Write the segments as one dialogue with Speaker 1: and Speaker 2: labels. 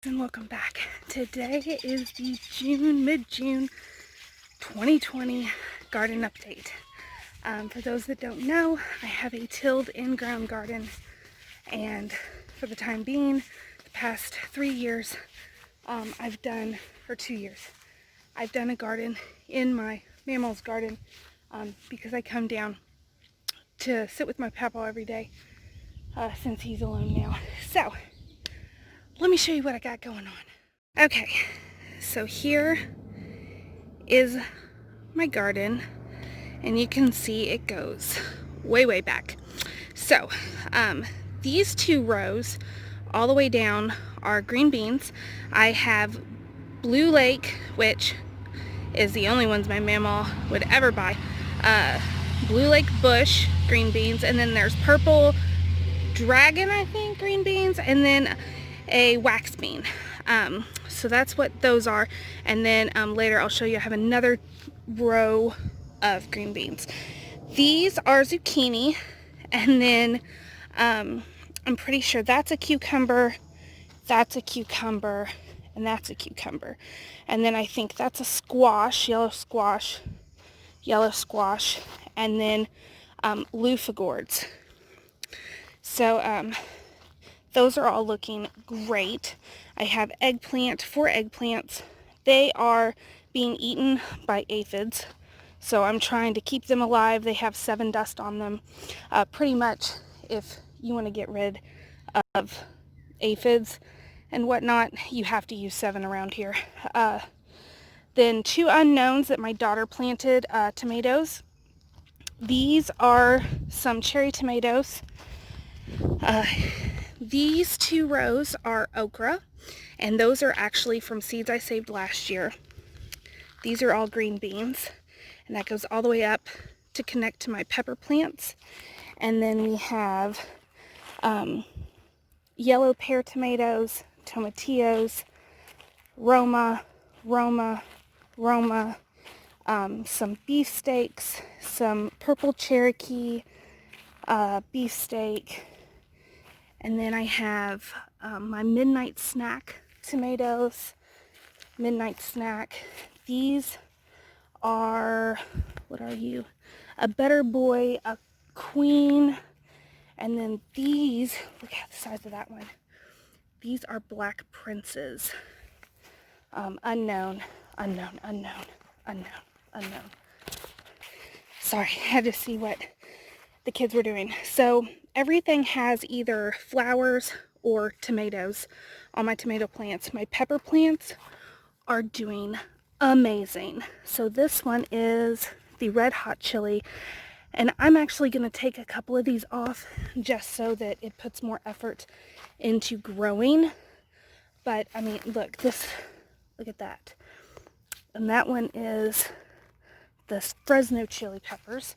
Speaker 1: And welcome back. Today is the mid-June 2020 garden update. For those that don't know, I have a tilled in-ground garden, and for the time being, the past 3 years, or 2 years, I've done a garden in my mammal's garden because I come down to sit with my papa every day since he's alone now. So, let me show you what I got going on. Okay, so here is my garden, and you can see it goes way back. So these 2 rows all the way down are green beans. I have Blue Lake, which is the only ones my mama would ever buy, Blue Lake Bush green beans, and then there's Purple Dragon, I think, green beans, and then a wax bean. So that's what those are, and then later I'll show you I have another row of green beans. These are zucchini, and then I'm pretty sure that's a cucumber, that's a cucumber, and that's a cucumber, and then I think that's a squash, yellow squash, and then loofah gourds. So those are all looking great. I have 4 eggplants. They are being eaten by aphids, so I'm trying to keep them alive. They have 7 dust on them. Pretty much, if you want to get rid of aphids and whatnot, you have to use 7 around here. Then 2 unknowns that my daughter planted, tomatoes. These are some cherry tomatoes. These 2 rows are okra, and those are actually from seeds I saved last year. These are all green beans, and that goes all the way up to connect to my pepper plants. And then we have yellow pear tomatoes, tomatillos, Roma, some beefsteaks, some purple Cherokee beefsteak, and then I have my midnight snack tomatoes. Midnight snack. These are, what are you? A better boy, a queen, and then these, look at the size of that one. These are black princes. Unknown. Sorry, I had to see what the kids were doing. So everything has either flowers or tomatoes on my tomato plants. My pepper plants are doing amazing. So this one is the red hot chili, and I'm actually going to take a couple of these off just so that it puts more effort into growing. But I mean, look at that. And that one is the Fresno chili peppers.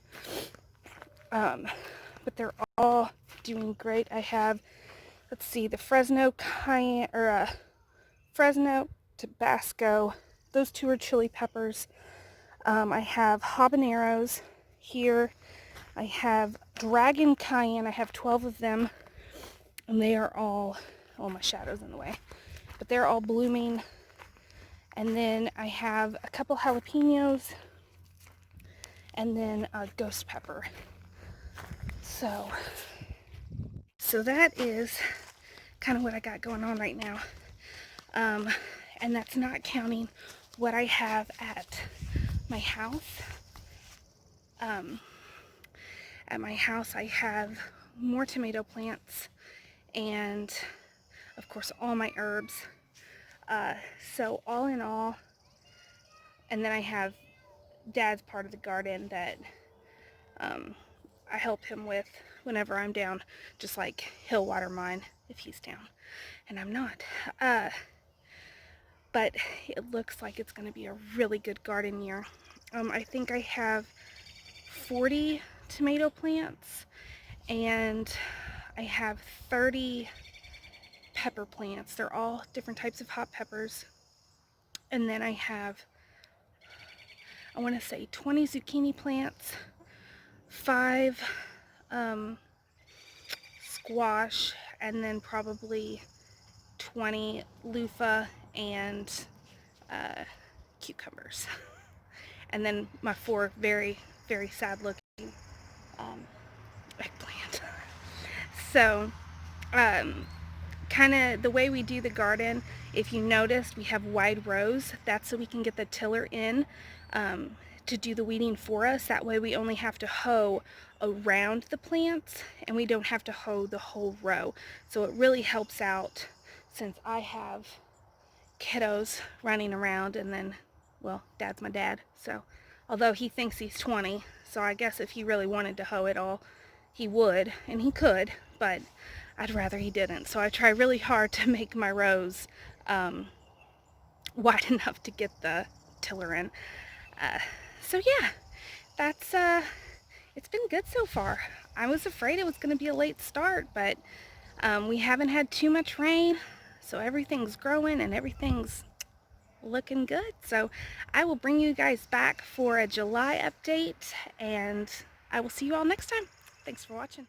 Speaker 1: But they're all doing great. I have, let's see, the Fresno cayenne, or Fresno Tabasco. Those 2 are chili peppers. I have habaneros here. I have dragon cayenne. I have 12 of them, and they are all, oh, my shadow's in the way, but they're all blooming. And then I have a couple jalapenos, and then a ghost pepper. So that is kind of what I got going on right now. And that's not counting what I have at my house. At my house I have more tomato plants and of course all my herbs. So all in all, and then I have Dad's part of the garden that I help him with whenever I'm down, just like he'll water mine if he's down and I'm not. But it looks like it's going to be a really good garden year. I think I have 40 tomato plants, and I have 30 pepper plants. They're all different types of hot peppers. And then I have, I want to say 20 zucchini plants, 5 squash, and then probably 20 loofah and cucumbers. And then my 4 very, very sad looking eggplant. So, kind of the way we do the garden, if you noticed, we have wide rows. That's so we can get the tiller in to do the weeding for us. That way we only have to hoe around the plants and we don't have to hoe the whole row. So it really helps out since I have kiddos running around, and then, well, Dad's my dad, so although he thinks he's 20, so I guess if he really wanted to hoe it all, he would, and he could, but I'd rather he didn't. So I try really hard to make my rows wide enough to get the tiller in. So yeah, that's it's been good so far. I was afraid it was going to be a late start, but we haven't had too much rain, so everything's growing and everything's looking good. So I will bring you guys back for a July update, and I will see you all next time. Thanks for watching.